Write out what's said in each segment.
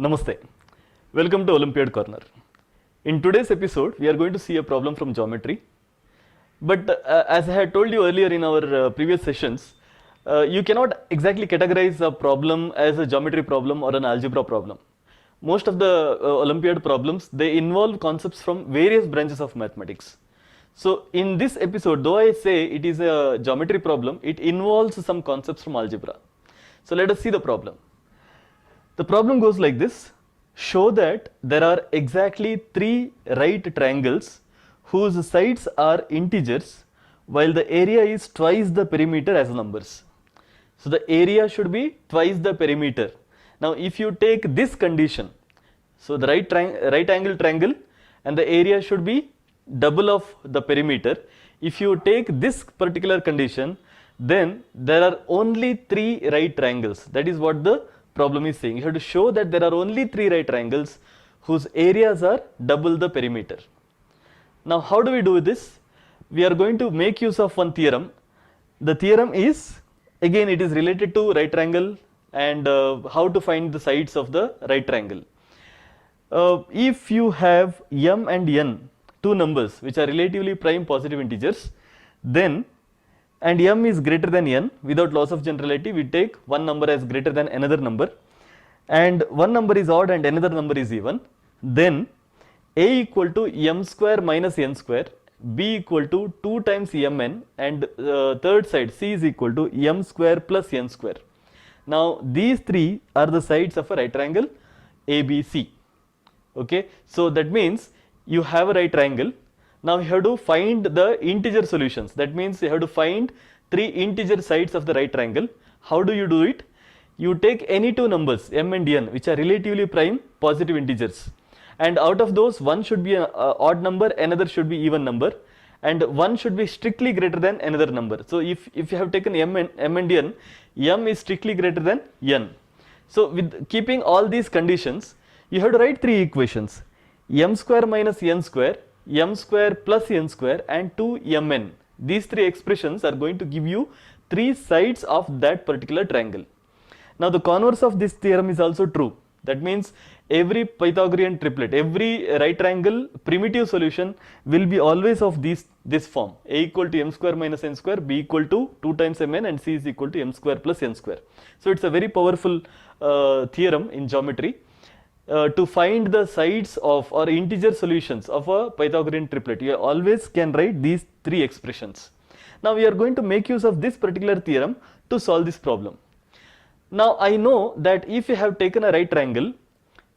Namaste. Welcome to Olympiad Corner. In today's episode, we are going to see a problem from geometry. But as I had told you earlier in our previous sessions, you cannot exactly categorize a problem as a geometry problem or an algebra problem. Most of the Olympiad problems, they involve concepts from various branches of mathematics. So in this episode, though I say it is a geometry problem, it involves some concepts from algebra. So let us see the problem. The problem goes like this. Show that there are exactly 3 right triangles whose sides are integers while the area is twice the perimeter as numbers. So the area should be twice the perimeter. Now if you take this condition, so the right angle triangle and the area should be double of the perimeter. If you take this particular condition, then there are only 3 right triangles. That is what the problem is saying. You have to show that there are only 3 right triangles whose areas are double the perimeter. Now how do we do this? We are going to make use of one theorem. The theorem is, again it is related to right triangle and how to find the sides of the right triangle. If you have m and n, 2 numbers which are relatively prime positive integers, then and m is greater than n, without loss of generality we take one number as greater than another number, and one number is odd and another number is even, then a equal to m square minus n square, b equal to 2 times mn, and third side c is equal to m square plus n square. Now these 3 are the sides of a right triangle ABC. Okay, so that means you have a right triangle. Now you have to find the integer solutions. That means you have to find 3 integer sides of the right triangle. How do you do it? You take any 2 numbers m and n which are relatively prime positive integers, and out of those one should be an odd number, another should be even number, and one should be strictly greater than another number. So if you have taken m and n, m is strictly greater than n. So with keeping all these conditions, you have to write 3 equations: m square minus n square, m square plus n square, and 2mn. These 3 expressions are going to give you 3 sides of that particular triangle. Now the converse of this theorem is also true. That means every Pythagorean triplet, every right triangle primitive solution will be always of this form: a equal to m square minus n square, b equal to 2 times mn, and c is equal to m square plus n square. So it's a very powerful theorem in geometry. To find the sides of or integer solutions of a Pythagorean triplet, you always can write these 3 expressions. Now we are going to make use of this particular theorem to solve this problem. Now I know that if you have taken a right triangle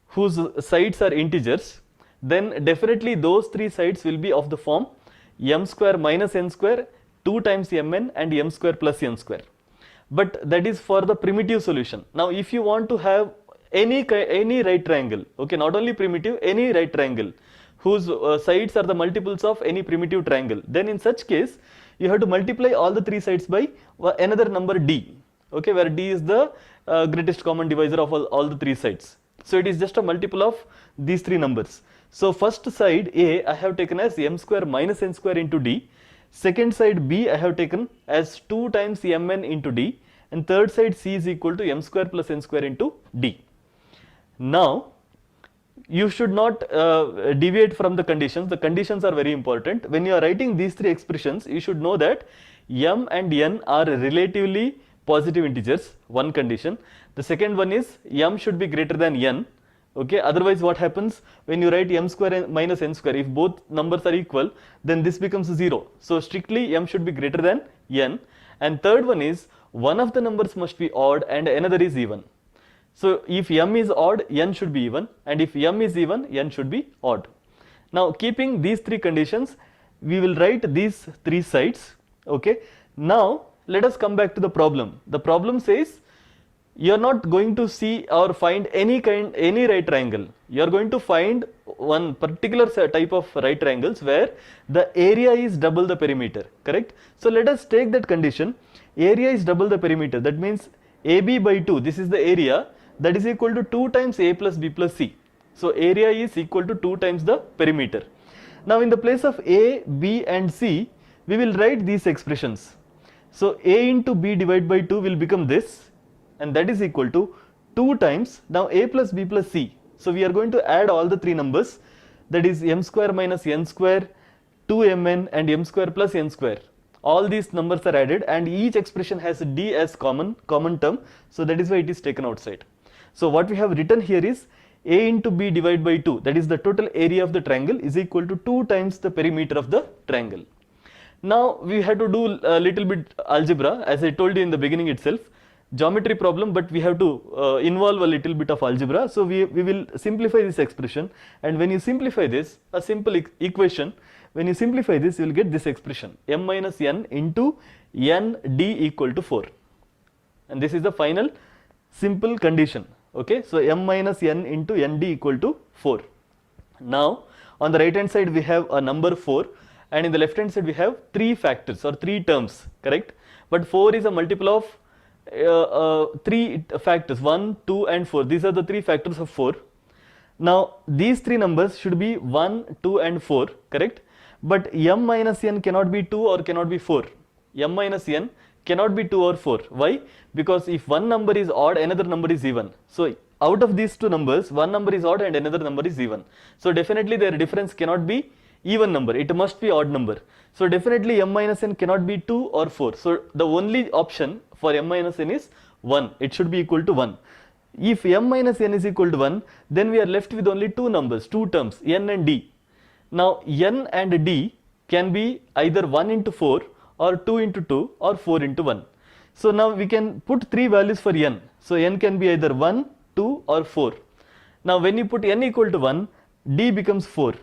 whose sides are integers, then definitely those 3 sides will be of the form m square minus n square, 2 times mn, and m square plus n square. But that is for the primitive solution. Now if you want to have any right triangle, okay, not only primitive, any right triangle whose sides are the multiples of any primitive triangle, then in such case you have to multiply all the 3 sides by another number d, okay, where d is the greatest common divisor of all the 3 sides. So it is just a multiple of these 3 numbers. So first side a I have taken as m square minus n square into d, second side b I have taken as 2 times mn into d, and third side c is equal to m square plus n square into d. Now you should not deviate from the conditions. The conditions are very important. When you are writing these 3 expressions, you should know that m and n are relatively positive integers, one condition. The second one is m should be greater than n, okay, otherwise what happens when you write m square minus n square, if both numbers are equal, then this becomes 0. So strictly m should be greater than n. And third one is one of the numbers must be odd and another is even. So if m is odd, n should be even, and if m is even, n should be odd. Now keeping these 3 conditions, we will write these 3 sides, okay. Now let us come back to the problem. The problem says you are not going to see or find any right triangle. You are going to find one particular type of right triangles where the area is double the perimeter, correct. So let us take that condition. Area is double the perimeter. That means AB by 2, this is the area, that is equal to 2 times a plus b plus c. So area is equal to 2 times the perimeter. Now in the place of a, b and c, we will write these expressions. So a into b divided by 2 will become this, and that is equal to 2 times, now a plus b plus c. So we are going to add all the three numbers, that is m square minus n square, 2mn and m square plus n square. All these numbers are added and each expression has d as common term, so that is why it is taken outside. So what we have written here is a into b divided by 2, that is the total area of the triangle, is equal to 2 times the perimeter of the triangle. Now we have to do a little bit algebra, as I told you in the beginning itself, geometry problem, but we have to involve a little bit of algebra. So we will simplify this expression, and when you simplify this, a simple equation, when you simplify this, you will get this expression, m minus n into n d equal to 4, and this is the final simple condition. Okay, so m minus n into n d equal to 4. Now on the right hand side we have a number 4, and in the left hand side we have 3 factors or 3 terms, correct? But 4 is a multiple of 3 factors, 1, 2 and 4. These are the 3 factors of 4. Now these 3 numbers should be 1, 2 and 4, correct? But m minus n cannot be 2 or cannot be 4. M minus n cannot be 2 or 4. Why? Because if one number is odd, another number is even. So out of these two numbers, one number is odd and another number is even. So definitely their difference cannot be even number, it must be odd number. So definitely m minus n cannot be 2 or 4. So the only option for m minus n is 1, it should be equal to 1. If m minus n is equal to 1, then we are left with only 2 numbers, 2 terms, n and d. Now n and d can be either 1 into 4 or 2 into 2 or 4 into 1. So now we can put 3 values for n. So n can be either 1, 2 or 4. Now when you put n equal to 1, d becomes 4.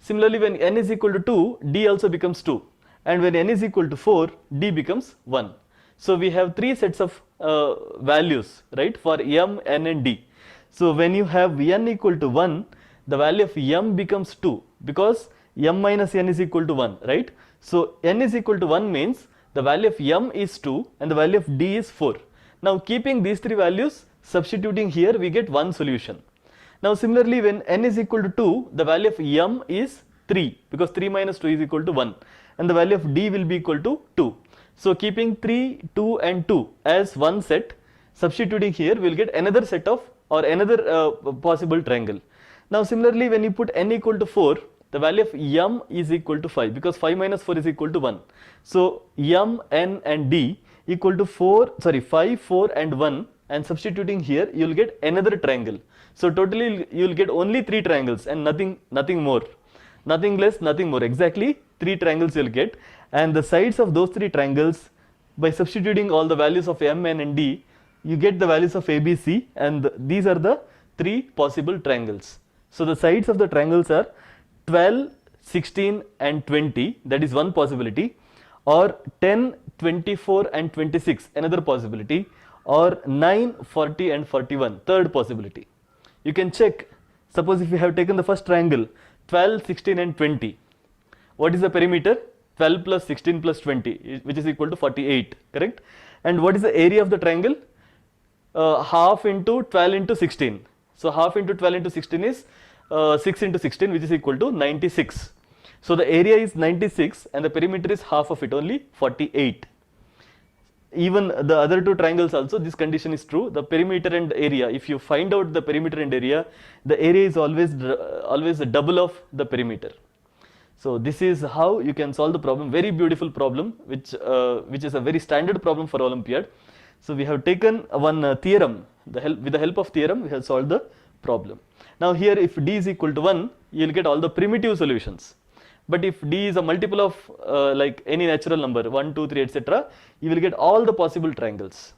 Similarly, when n is equal to 2, d also becomes 2. And when n is equal to 4, d becomes 1. So we have 3 sets of values, right, for m, n and d. So when you have n equal to 1, the value of m becomes 2, because m minus n is equal to 1, right? So n is equal to 1 means the value of m is 2 and the value of d is 4. Now keeping these 3 values, substituting here, we get one solution. Now similarly, when n is equal to 2, the value of m is 3, because 3 minus 2 is equal to 1, and the value of d will be equal to 2. So keeping 3, 2 and 2 as one set, substituting here, we will get another set of or another possible triangle. Now similarly, when you put n equal to 4, the value of m is equal to 5, because 5 minus 4 is equal to 1. So m, n and d equal to 5, 4 and 1, and substituting here, you will get another triangle. So totally you will get only 3 triangles and nothing more, nothing less, nothing more, exactly 3 triangles you will get. And the sides of those 3 triangles, by substituting all the values of m, n and d, you get the values of a, b, c, and these are the 3 possible triangles. So the sides of the triangles are 12, 16 and 20, that is one possibility, or 10, 24 and 26, another possibility, or 9, 40 and 41, third possibility. You can check, suppose if you have taken the first triangle, 12, 16 and 20, what is the perimeter? 12 plus 16 plus 20, which is equal to 48, correct? And what is the area of the triangle? Half into 12 into 16. So half into 12 into 16 is 6 into 16, which is equal to 96. So the area is 96 and the perimeter is half of it, only 48. Even the other 2 triangles also, this condition is true. The perimeter and area, if you find out the perimeter and area, the area is always the double of the perimeter. So this is how you can solve the problem. Very beautiful problem, which is a very standard problem for Olympiad. So we have taken one theorem. With the help of theorem, we have solved the problem. Now here, if d is equal to 1, you will get all the primitive solutions. But if d is a multiple of like any natural number, 1, 2, 3, etc., you will get all the possible triangles.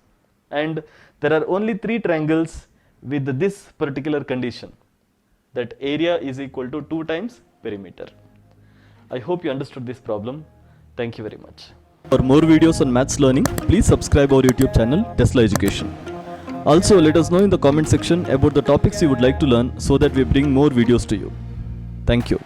And there are only 3 triangles with this particular condition, that area is equal to 2 times perimeter. I hope you understood this problem. Thank you very much. For more videos on maths learning, please subscribe our YouTube channel, Tesla Education. Also, let us know in the comment section about the topics you would like to learn, so that we bring more videos to you. Thank you.